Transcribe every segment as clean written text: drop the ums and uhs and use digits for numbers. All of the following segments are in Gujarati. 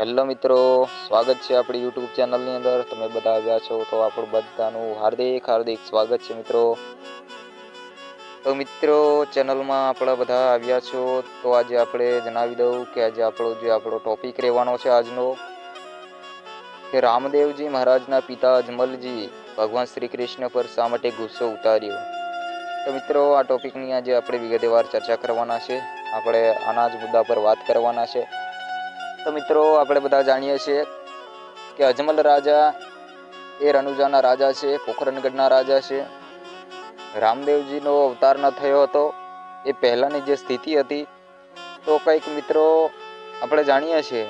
હેલો મિત્રો, સ્વાગત છે આપણી યુટ્યુબ ચેનલની અંદર. તમે બધા આવ્યા છો તો આપણું બધાનું હાર્દિક હાર્દિક સ્વાગત છે મિત્રો. તો મિત્રો, ચેનલમાં આપણા બધા આવ્યા છો તો આજે આપણે જણાવી દઉં કે આજે આપણો ટોપિક રહેવાનો છે આજનો, કે રામદેવજી મહારાજના પિતા અજમલજી ભગવાન શ્રી કૃષ્ણ પર શા માટે ગુસ્સો ઉતાર્યો. તો મિત્રો, આ ટોપિકની આજે આપણે વિગતવાર ચર્ચા કરવાના છે. આપણે આના જ મુદ્દા પર વાત કરવાના છે. તો મિત્રો, આપણે બધા જાણીએ છીએ કે અજમલ રાજા એ રણુજાના રાજા છે, પોખરણગઢના રાજા છે. રામદેવજીનો અવતાર ન થયો હતો એ પહેલાંની જે સ્થિતિ હતી, તો કંઈક મિત્રો આપણે જાણીએ છીએ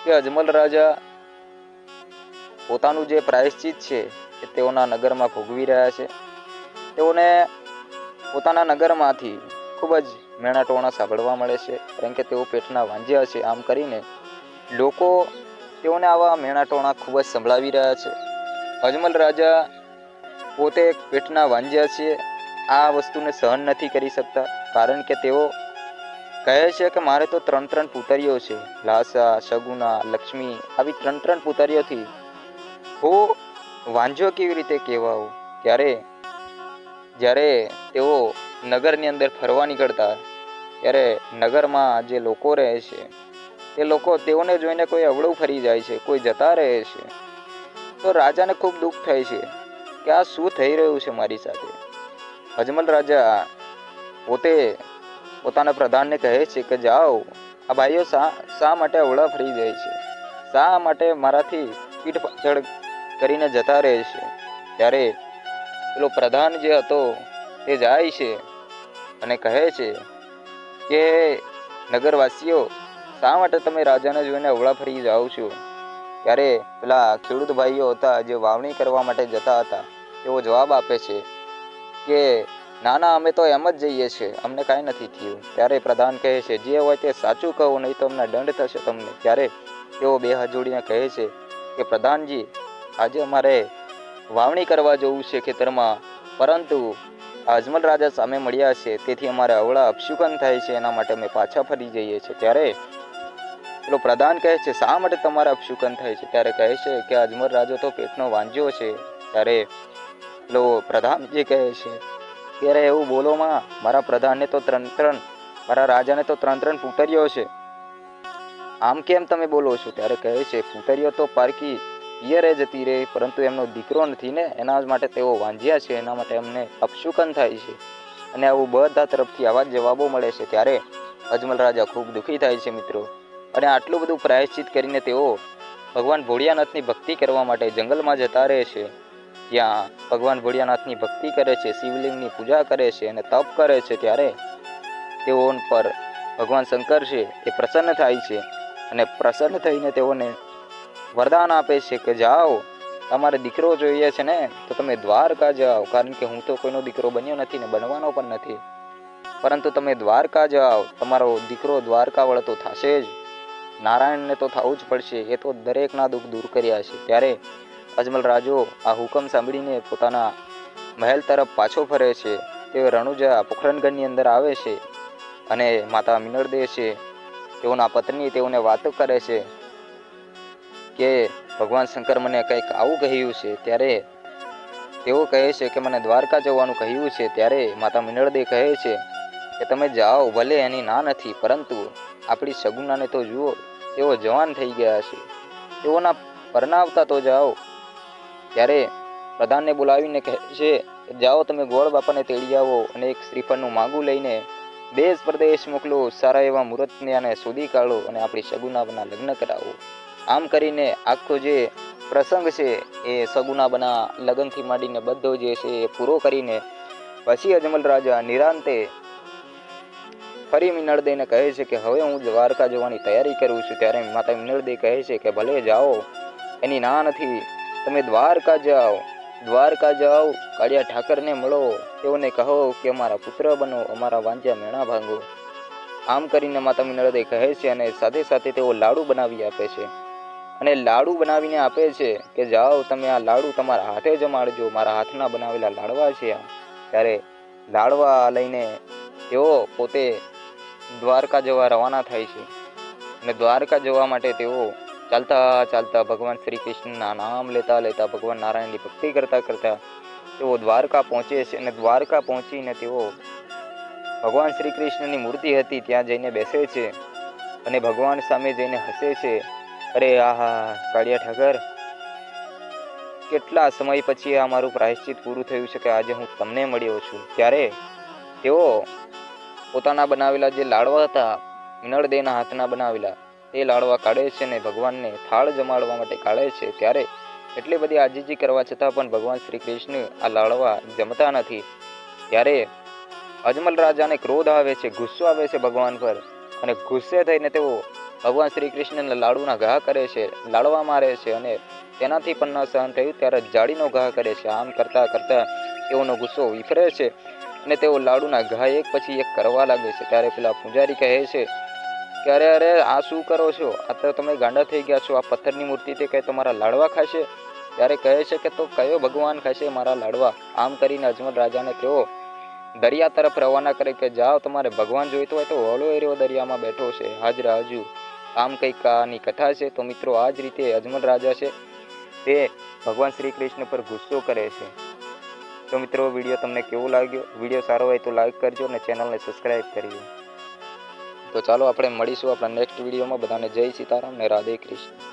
કે અજમલ રાજા પોતાનું જે પ્રાયશ્ચિત છે એ તેઓના નગરમાં ભોગવી રહ્યા છે. તેઓને પોતાના નગરમાંથી ખૂબ જ મેણાટોણા સાંભળવા મળે છે, કારણ કે તેઓ પેટના વાંજ્યા છે. આમ કરીને લોકો તેઓને આવા મેણાટોણા ખૂબ જ સંભળાવી રહ્યા છે. અજમલ રાજા પોતે પેટના વાંજ્યા છે, આ વસ્તુને સહન નથી કરી શકતા, કારણ કે તેઓ કહે છે કે મારે તો ત્રણ પુતરીઓ છે, લાસા, સગુના, લક્ષ્મી, આવી ત્રણ પુતરીઓથી હું વાંજો કેવી રીતે કહેવાઉં. જ્યારે તેઓ નગરની અંદર ફરવા નીકળતા, ત્યારે નગરમાં જે લોકો રહે છે એ લોકો તેઓને જોઈને કોઈ અવળું ફરી જાય છે, કોઈ જતા રહે છે. તો રાજાને ખૂબ દુઃખ થાય છે કે આ શું થઈ રહ્યું છે મારી સાથે. અજમલ રાજા પોતે પોતાના પ્રધાનને કહે છે કે જાઓ, આ ભાઈઓ શા માટે અવળા ફરી જાય છે, શા માટે મારાથી પીઠ પાછળ કરીને જતા રહે છે. ત્યારે પેલો પ્રધાન જે હતો તે જાય છે અને કહે છે કે નગરવાસીઓ, શા માટે તમે રાજાને જોઈને અવળા ફરી જાઓ છો. ત્યારે પેલા ખેડૂત ભાઈઓ હતા જે વાવણી કરવા માટે જતા હતા, તેઓ જવાબ આપે છે કે ના ના, અમે તો એમ જ જઈએ છીએ, અમને કાંઈ નથી થયું. ત્યારે પ્રધાન કહે છે જે હોય તે સાચું કહો, નહીં તો અમને દંડ થશે તમને. ત્યારે તેઓ બે હાથ જોડીને કહે છે કે પ્રધાનજી, આજે અમારે વાવણી કરવા જવું છે ખેતરમાં, પરંતુ અજમલ રાજા સામે મળ્યા છે, તેથી અમારે અવળા અપશુકન થાય છે, એના માટે અમે પાછા ફરી જઈએ છીએ. ત્યારે પેલો પ્રધાન કહે છે શા માટે તમારે અપશુકન થાય છે. ત્યારે કહે છે કે અજમલ રાજો તો પેટનો વાંજ્યો છે. ત્યારે પેલો પ્રધાન જે કહે છે ત્યારે એવું બોલોમાં, મારા પ્રધાનને તો મારા રાજાને તો ત્રણ પુતરીઓ છે, આમ કેમ તમે બોલો છો. ત્યારે કહે છે પુતરીઓ તો પારકી પિયરે જતી રહે, પરંતુ એમનો દીકરો નથી ને, એના માટે તેઓ વાંજ્યા છે, એના માટે અમને અપશુકન થાય છે. અને આવું બધા તરફથી આવા જ જવાબો મળે છે. ત્યારે અજમલ રાજા ખૂબ દુઃખી થાય છે મિત્રો. અને આટલું બધું પ્રાયશ્ચિત કરીને તેઓ ભગવાન ભોળિયાનાથની ભક્તિ કરવા માટે જંગલમાં જતા રહે છે. ત્યાં ભગવાન ભોળિયાનાથની ભક્તિ કરે છે, શિવલિંગની પૂજા કરે છે અને તપ કરે છે. ત્યારે તેઓ પર ભગવાન શંકર છે એ પ્રસન્ન થાય છે, અને પ્રસન્ન થઈને તેઓને વરદાન આપે છે કે જાઓ, તમારે દીકરો જોઈએ છે ને, તો તમે દ્વારકા જાઓ, કારણ કે હું તો કોઈનો દીકરો બન્યો નથી ને બનવાનો પણ નથી, પરંતુ તમે દ્વારકા જાઓ, તમારો દીકરો દ્વારકા વળતો થશે જ. નારાયણને તો થવું જ પડશે, એ તો દરેકના દુઃખ દૂર કર્યા છે. ત્યારે અજમલ રાજો આ હુકમ સાંભળીને પોતાના મહેલ તરફ પાછો ફરે છે. તે રણુજા પોખરણગઢની અંદર આવે છે અને માતા મિનળદે છે, તેઓના પત્ની, તેઓને વાતો કરે છે કે ભગવાન શંકર મને કંઈક આવું કહ્યું છે. ત્યારે તેઓ કહે છે કે મને દ્વારકા જવાનું કહ્યું છે. ત્યારે માતા મિનળદે કહે છે કે તમે જાઓ, ભલે એની ના નથી, પરંતુ આપણી સગુનાને તો જુઓ, તેઓ જવાન થઈ ગયા છે, તેઓના પરણાવતા તો જાઓ. ત્યારે પ્રધાનને બોલાવીને કહે છે કે જાઓ, તમે ગોળ બાપાને તેડી આવો અને એક શ્રીફળનું માગું લઈને દેશ પ્રદેશ મોકલો, સારા એવા મુહૂર્તને અને શોધી કાઢો અને આપણી સગુનાના લગ્ન કરાવો. આમ કરીને આખો જે પ્રસંગ છે એ સગુનાબના લગ્નથી માંડીને બધો જે છે એ પૂરો કરીને પછી અજમલ રાજા નિરાંતે ફરી મિનળદેને કહે છે કે હવે હું દ્વારકા જવાની તૈયારી કરું છું. ત્યારે માતા મિનળદે કહે છે કે ભલે જાઓ, એની ના નથી, તમે દ્વારકા જાઓ, કાળિયા ઠાકરને મળો, તેઓને કહો કે અમારા પુત્ર બનો, અમારા વાંજ્યા મેણા ભાંગો. આમ કરીને માતા મિનળદે કહે છે, અને સાથે સાથે તેઓ લાડુ બનાવી આપે છે, અને લાડુ બનાવીને આપે છે કે જાઓ, તમે આ લાડુ તમારા હાથે જમાડજો, મારા હાથના બનાવેલા લાડવા છે. ત્યારે લાડવા લઈને તેઓ પોતે દ્વારકા જવા રવાના થાય છે. અને દ્વારકા જવા માટે તેઓ ચાલતા ચાલતા ભગવાન શ્રી કૃષ્ણના નામ લેતા લેતા ભગવાન નારાયણની ભક્તિ કરતા કરતા તેઓ દ્વારકા પહોંચે છે અને દ્વારકા પહોંચીને તેઓ ભગવાન શ્રી કૃષ્ણની મૂર્તિ હતી ત્યાં જઈને બેસે છે અને ભગવાન સામે જઈને હસે છે. અરે આહા કાળિયા ઠાકર, કેટલા સમય પછી આ મારું પ્રાયશ્ચિત પૂરું થયું છે કે આજે હું તમને મળ્યો છું. ત્યારે તેઓ પોતાના બનાવેલા જે લાડવા હતા, નળદેના હાથના બનાવેલા, તે લાડવા કાઢે છે અને ભગવાનને થાળ જમાડવા માટે કાઢે છે. ત્યારે એટલી બધી આજીજી કરવા છતાં પણ ભગવાન શ્રી કૃષ્ણ આ લાડવા જમતા નથી. ત્યારે અજમલ રાજાને ક્રોધ આવે છે, ગુસ્સો આવે છે ભગવાન પર, અને ગુસ્સે થઈને તેઓ ભગવાન શ્રી કૃષ્ણને લાડુના ઘા કરે છે, લાડવા મારે છે અને તેનાથી પણ ન સહન થયું ત્યારે જાળીનો ઘા કરે છે. આમ કરતા કરતા તેઓનો ગુસ્સો વિફરે છે અને તેઓ લાડુના ઘા એક પછી એક કરવા લાગે છે. ત્યારે પેલા પૂજારી કહે છે કે અરે અરે આ શું કરો છો? આ તો તમે ગાંડા થઈ ગયા છો. આ પથ્થરની મૂર્તિ તે કઈ તમારા લાડવા ખાશે? ત્યારે કહે છે કે તો કયો ભગવાન ખાશે મારા લાડવા? આમ કરીને અજમલ રાજાને તેઓ દરિયા તરફ રવાના કરે કે જાઓ, તમારે ભગવાન જોઈતો હોય તો ઓલો એરિયો દરિયામાં બેઠો છે, હાજરા હજુ. આમ કંઈક આની કથા છે. તો મિત્રો આ જ રીતે અજમલ રાજા છે તે ભગવાન શ્રી કૃષ્ણ પર ગુસ્સો કરે છે. તો મિત્રો વિડીયો તમને કેવો લાગ્યો? વિડીયો સારો હોય તો લાઈક કરજો અને ચેનલને સબસ્ક્રાઈબ કરજો. તો ચાલો આપણે મળીશું આપણા નેક્સ્ટ વિડીયોમાં. બધાને જય સીતારામ ને રાધે કૃષ્ણ.